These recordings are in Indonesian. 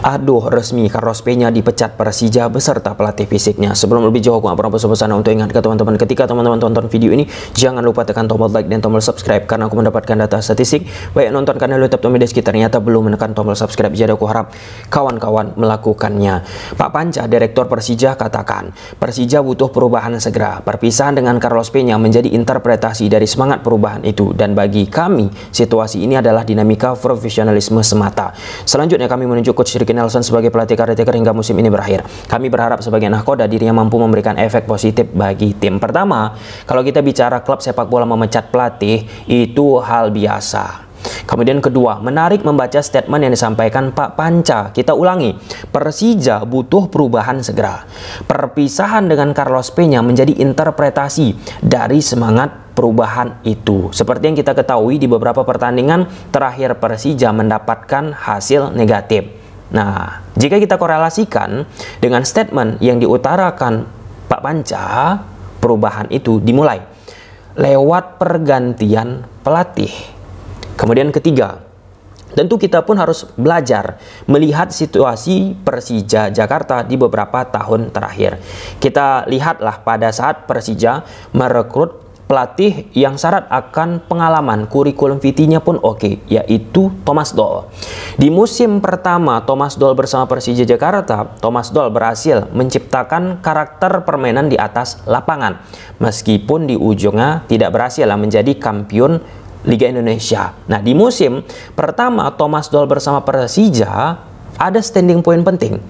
Aduh, resmi Carlos Peña dipecat Persija beserta pelatih fisiknya. Sebelum lebih jauh, aku nggak pernah pesan untuk ingat ke teman-teman, ketika teman-teman tonton video ini, jangan lupa tekan tombol like dan tombol subscribe, karena aku mendapatkan data statistik banyak nonton kanal YouTube Tommy Deski ternyata belum menekan tombol subscribe. Jadi aku harap kawan-kawan melakukannya. Pak Panca, Direktur Persija, katakan Persija butuh perubahan segera. Perpisahan dengan Carlos Peña menjadi interpretasi dari semangat perubahan itu, dan bagi kami situasi ini adalah dinamika profesionalisme semata. Selanjutnya kami menunjuk Coach Ricky Nelson sebagai pelatih caretaker hingga musim ini berakhir. Kami berharap sebagai nahkoda dirinya mampu memberikan efek positif bagi tim. Pertama, kalau kita bicara klub sepak bola memecat pelatih, itu hal biasa. Kemudian kedua, menarik membaca statement yang disampaikan Pak Panca. Kita ulangi, Persija butuh perubahan segera. Perpisahan dengan Carlos Peña menjadi interpretasi dari semangat perubahan itu. Seperti yang kita ketahui, di beberapa pertandingan terakhir Persija mendapatkan hasil negatif. Nah, jika kita korelasikan dengan statement yang diutarakan Pak Panca, perubahan itu dimulai lewat pergantian pelatih. Kemudian ketiga, tentu kita pun harus belajar melihat situasi Persija Jakarta di beberapa tahun terakhir. Kita lihatlah pada saat Persija merekrut pelatih yang syarat akan pengalaman, kurikulum vitae-nya pun oke, yaitu Thomas Doll. Di musim pertama Thomas Doll bersama Persija Jakarta, Thomas Doll berhasil menciptakan karakter permainan di atas lapangan, meskipun di ujungnya tidak berhasil menjadi kampiun Liga Indonesia. Nah, di musim pertama Thomas Doll bersama Persija ada standing point penting,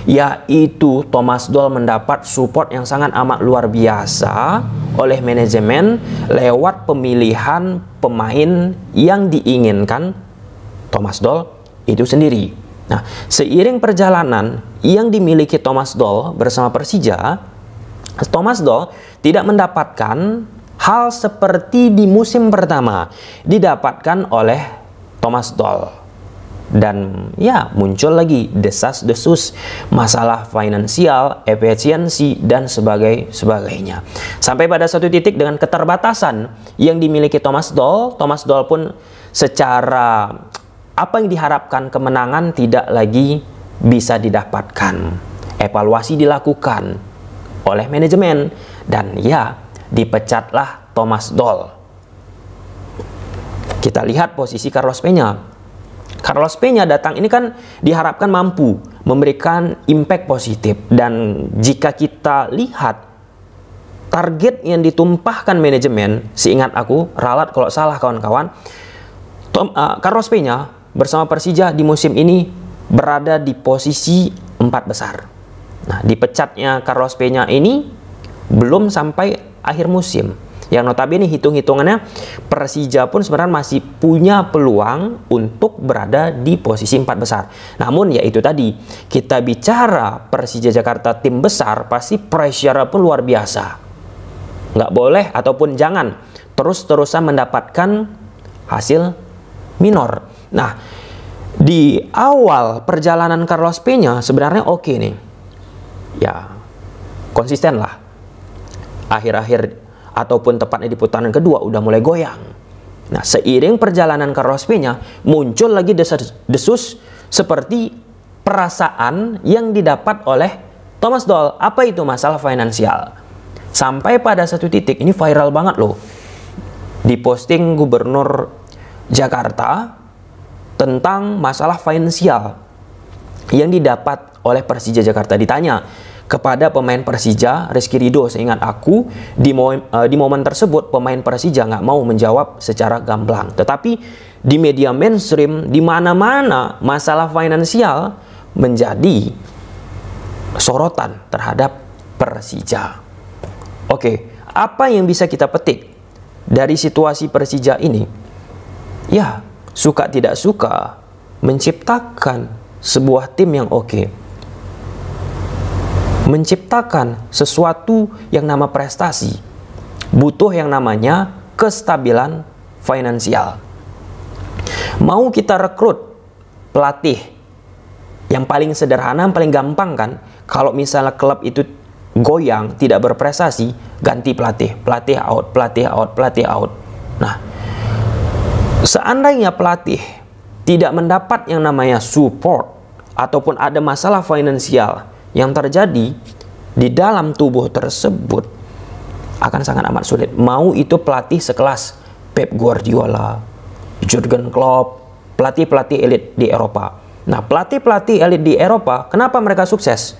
yaitu Thomas Doll mendapat support yang sangat amat luar biasa oleh manajemen lewat pemilihan pemain yang diinginkan Thomas Doll itu sendiri. Nah, seiring perjalanan yang dimiliki Thomas Doll bersama Persija, Thomas Doll tidak mendapatkan hal seperti di musim pertama didapatkan oleh Thomas Doll. Dan ya, muncul lagi desas-desus masalah finansial, efisiensi, dan sebagainya. Sampai pada satu titik dengan keterbatasan yang dimiliki Thomas Doll pun secara apa yang diharapkan kemenangan tidak lagi bisa didapatkan. Evaluasi dilakukan oleh manajemen dan ya, dipecatlah Thomas Doll. Kita lihat posisi Carlos Peña. Carlos Peña datang ini kan diharapkan mampu memberikan impact positif, dan jika kita lihat target yang ditumpahkan manajemen, seingat aku, ralat kalau salah kawan-kawan, Carlos Peña bersama Persija di musim ini berada di posisi 4 besar. Nah, dipecatnya Carlos Peña ini belum sampai akhir musim, yang notabene hitung-hitungannya Persija pun sebenarnya masih punya peluang untuk berada di posisi 4 besar. Namun ya itu tadi, kita bicara Persija Jakarta tim besar, pasti pressure pun luar biasa. Nggak boleh ataupun jangan terus-terusan mendapatkan hasil minor. Nah, di awal perjalanan Carlos Peña sebenarnya oke nih. Ya, konsisten lah. Akhir-akhir ataupun tepatnya di putaran kedua udah mulai goyang. Nah, seiring perjalanan Carlos Peña muncul lagi desas-desus seperti perasaan yang didapat oleh Thomas Doll. Apa itu? Masalah finansial. Sampai pada satu titik, ini viral banget loh, diposting Gubernur Jakarta tentang masalah finansial yang didapat oleh Persija Jakarta. Ditanya kepada pemain Persija, Rizky Ridho, seingat aku, di momen tersebut pemain Persija nggak mau menjawab secara gamblang. Tetapi di media mainstream, di mana-mana masalah finansial menjadi sorotan terhadap Persija. Oke, apa yang bisa kita petik dari situasi Persija ini? Ya, suka tidak suka menciptakan sebuah tim yang oke, menciptakan sesuatu yang nama prestasi, butuh yang namanya kestabilan finansial. Mau kita rekrut pelatih, yang paling sederhana, yang paling gampang kan, kalau misalnya klub itu goyang, tidak berprestasi, ganti pelatih, pelatih out, pelatih out, pelatih out. Nah, seandainya pelatih tidak mendapat yang namanya support ataupun ada masalah finansial yang terjadi di dalam tubuh tersebut, akan sangat amat sulit. Mau itu pelatih sekelas Pep Guardiola, Jurgen Klopp, pelatih-pelatih elit di Eropa. Nah, pelatih-pelatih elit di Eropa, kenapa mereka sukses?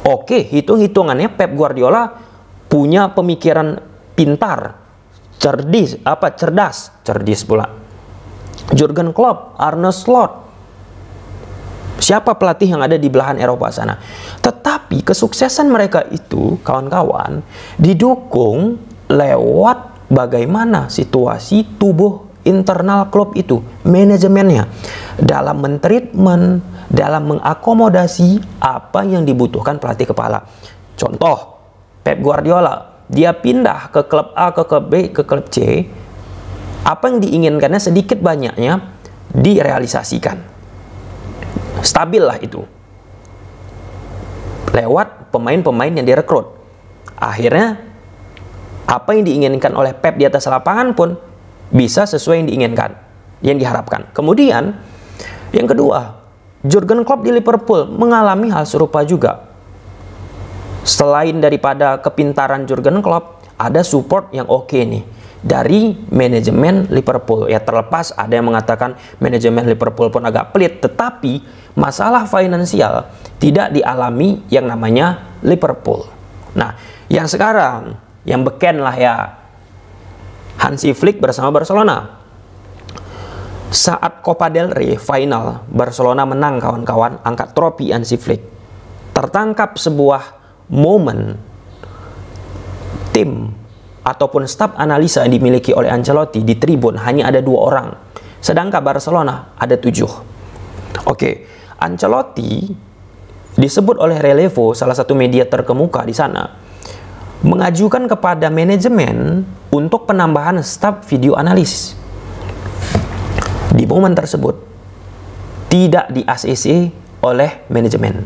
Oke, hitung-hitungannya Pep Guardiola punya pemikiran pintar, cerdas pula. Jurgen Klopp, Arne Slot, siapa pelatih yang ada di belahan Eropa sana. Tetapi kesuksesan mereka itu, kawan-kawan, didukung lewat bagaimana situasi tubuh internal klub itu, manajemennya, dalam mentreatment, dalam mengakomodasi apa yang dibutuhkan pelatih kepala. Contoh, Pep Guardiola, dia pindah ke klub A, ke klub B, ke klub C, apa yang diinginkannya sedikit banyaknya direalisasikan. Stabil lah itu. Lewat pemain-pemain yang direkrut. Akhirnya, apa yang diinginkan oleh Pep di atas lapangan pun bisa sesuai yang diinginkan, yang diharapkan. Kemudian, yang kedua, Jurgen Klopp di Liverpool mengalami hal serupa juga. Selain daripada kepintaran Jurgen Klopp, ada support yang oke nih dari manajemen Liverpool. Ya, terlepas ada yang mengatakan manajemen Liverpool pun agak pelit, tetapi masalah finansial tidak dialami yang namanya Liverpool. Nah, yang sekarang, yang beken lah ya, Hansi Flick bersama Barcelona. Saat Copa del Rey final, Barcelona menang kawan-kawan, angkat trofi Hansi Flick. Tertangkap sebuah momen tim ataupun staf analisa yang dimiliki oleh Ancelotti di tribun hanya ada 2 orang, sedangkan Barcelona ada 7. Oke, Ancelotti disebut oleh Relevo, salah satu media terkemuka di sana, mengajukan kepada manajemen untuk penambahan staf video analis. Di momen tersebut tidak di-ACC oleh manajemen,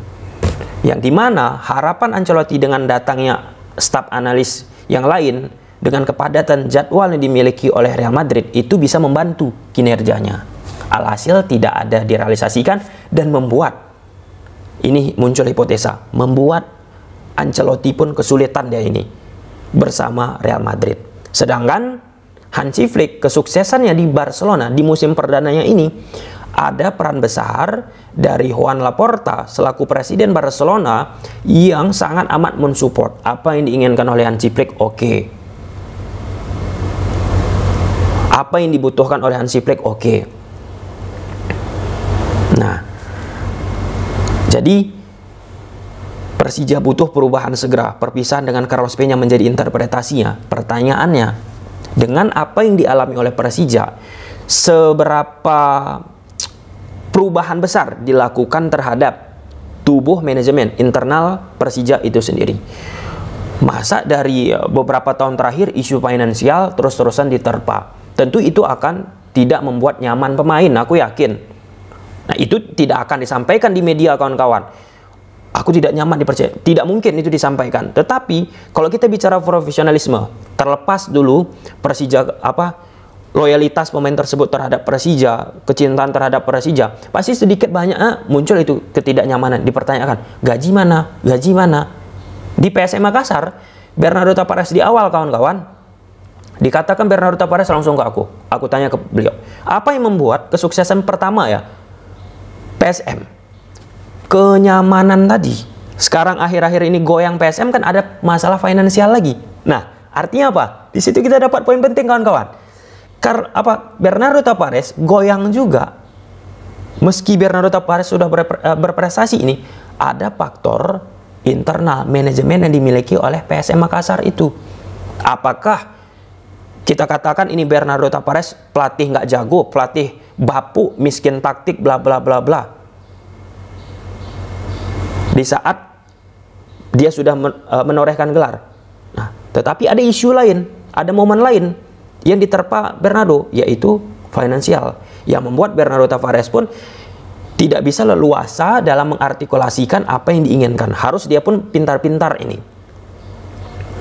yang dimana harapan Ancelotti dengan datangnya staf analis yang lain dengan kepadatan jadwal yang dimiliki oleh Real Madrid itu bisa membantu kinerjanya. Alhasil tidak ada direalisasikan dan membuat, ini muncul hipotesa, membuat Ancelotti pun kesulitan dia ini bersama Real Madrid. Sedangkan Hansi Flick, kesuksesannya di Barcelona di musim perdananya ini ada peran besar dari Joan Laporta selaku presiden Barcelona yang sangat amat mensupport apa yang diinginkan oleh Hansi Flick. Oke. Apa yang dibutuhkan oleh Hansi Flick, oke. Nah, jadi Persija butuh perubahan segera. Perpisahan dengan Carlos Peña menjadi interpretasinya. Pertanyaannya, dengan apa yang dialami oleh Persija, seberapa perubahan besar dilakukan terhadap tubuh manajemen internal Persija itu sendiri? Masa dari beberapa tahun terakhir isu finansial terus-terusan diterpa? Tentu itu akan tidak membuat nyaman pemain, aku yakin. Nah, itu tidak akan disampaikan di media, kawan-kawan. Aku tidak nyaman dipercaya. Tidak mungkin itu disampaikan. Tetapi kalau kita bicara profesionalisme, terlepas dulu Persija loyalitas pemain tersebut terhadap Persija, kecintaan terhadap Persija, pasti sedikit banyak muncul itu ketidaknyamanan, dipertanyakan, gaji mana? Gaji mana? Di PSM Makassar, Bernardo Tavares di awal, kawan-kawan, dikatakan Bernardo Tavares langsung ke aku. Aku tanya ke beliau, apa yang membuat kesuksesan pertama ya PSM? Kenyamanan tadi. Sekarang akhir-akhir ini goyang PSM kan ada masalah finansial lagi. Nah, artinya apa? Di situ kita dapat poin penting, kawan-kawan. Bernardo Tavares goyang juga. Meski Bernardo Tavares sudah berprestasi ini, ada faktor internal manajemen yang dimiliki oleh PSM Makassar itu. Apakah kita katakan ini Bernardo Tavares pelatih nggak jago, pelatih bapuk, miskin taktik, bla bla bla bla. Di saat dia sudah menorehkan gelar. Nah, tetapi ada isu lain, ada momen lain yang diterpa Bernardo, yaitu finansial, yang membuat Bernardo Tavares pun tidak bisa leluasa dalam mengartikulasikan apa yang diinginkan. Harus dia pun pintar-pintar ini.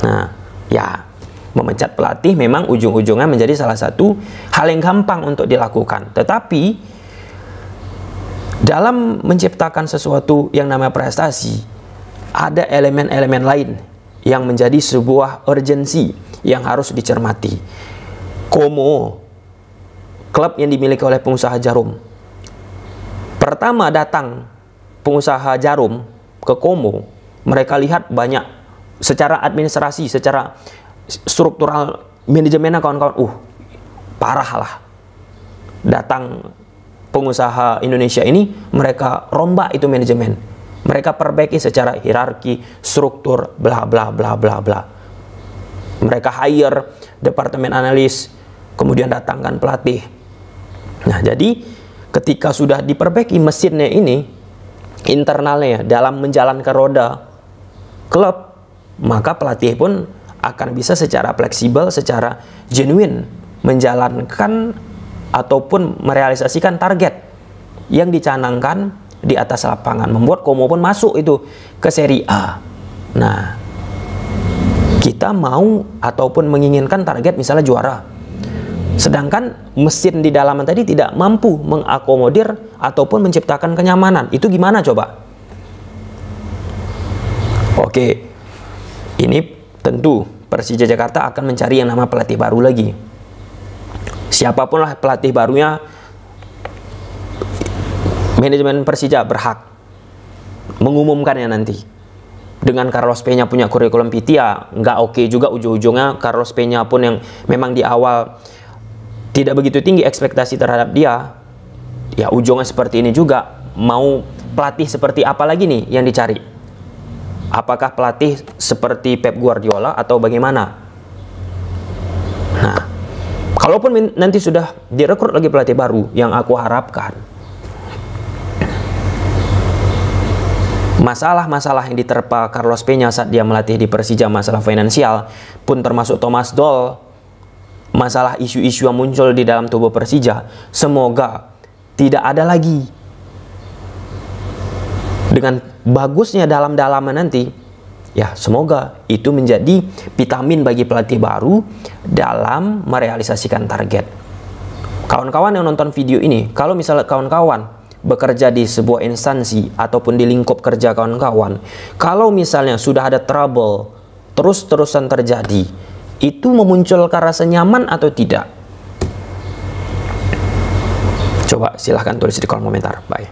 Nah, ya, memecat pelatih memang ujung-ujungnya menjadi salah satu hal yang gampang untuk dilakukan. Tetapi Dalam menciptakan sesuatu yang namanya prestasi, ada elemen-elemen lain yang menjadi sebuah urgensi yang harus dicermati. Como, klub yang dimiliki oleh pengusaha jarum. Pertama datang pengusaha jarum ke Como, mereka lihat banyak secara administrasi, secara struktural manajemennya kawan-kawan, parah lah. Datang pengusaha Indonesia ini, mereka rombak itu manajemen. Mereka perbaiki secara hierarki, struktur, bla bla bla bla bla. Mereka hire departemen analis, kemudian datangkan pelatih. Nah, jadi ketika sudah diperbaiki mesinnya ini, internalnya dalam menjalankan roda klub, maka pelatih pun akan bisa secara fleksibel, secara genuine menjalankan ataupun merealisasikan target yang dicanangkan di atas lapangan, membuat Como pun masuk itu ke Serie A. Nah, kita mau ataupun menginginkan target misalnya juara, sedangkan mesin di dalaman tadi tidak mampu mengakomodir ataupun menciptakan kenyamanan. Itu gimana coba? Oke, ini tentu Persija Jakarta akan mencari yang nama pelatih baru lagi. Siapapun lah pelatih barunya, manajemen Persija berhak mengumumkannya nanti. Dengan Carlos Peña punya kurikulum vitae, ya nggak oke juga ujung-ujungnya Carlos Peña pun yang memang di awal tidak begitu tinggi ekspektasi terhadap dia, ya ujungnya seperti ini juga. Mau pelatih seperti apa lagi nih yang dicari? Apakah pelatih seperti Pep Guardiola atau bagaimana? Nah, kalaupun nanti sudah direkrut lagi pelatih baru, yang aku harapkan masalah-masalah yang diterpa Carlos Peña saat dia melatih di Persija, masalah finansial pun termasuk Thomas Doll, masalah isu-isu yang muncul di dalam tubuh Persija, semoga tidak ada lagi. Dengan bagusnya dalam-dalaman nanti, ya semoga itu menjadi vitamin bagi pelatih baru dalam merealisasikan target. Kawan-kawan yang nonton video ini, kalau misalnya kawan-kawan bekerja di sebuah instansi ataupun di lingkup kerja kawan-kawan, kalau misalnya sudah ada trouble terus-terusan terjadi, itu memunculkan rasa nyaman atau tidak? Coba silahkan tulis di kolom komentar. Bye.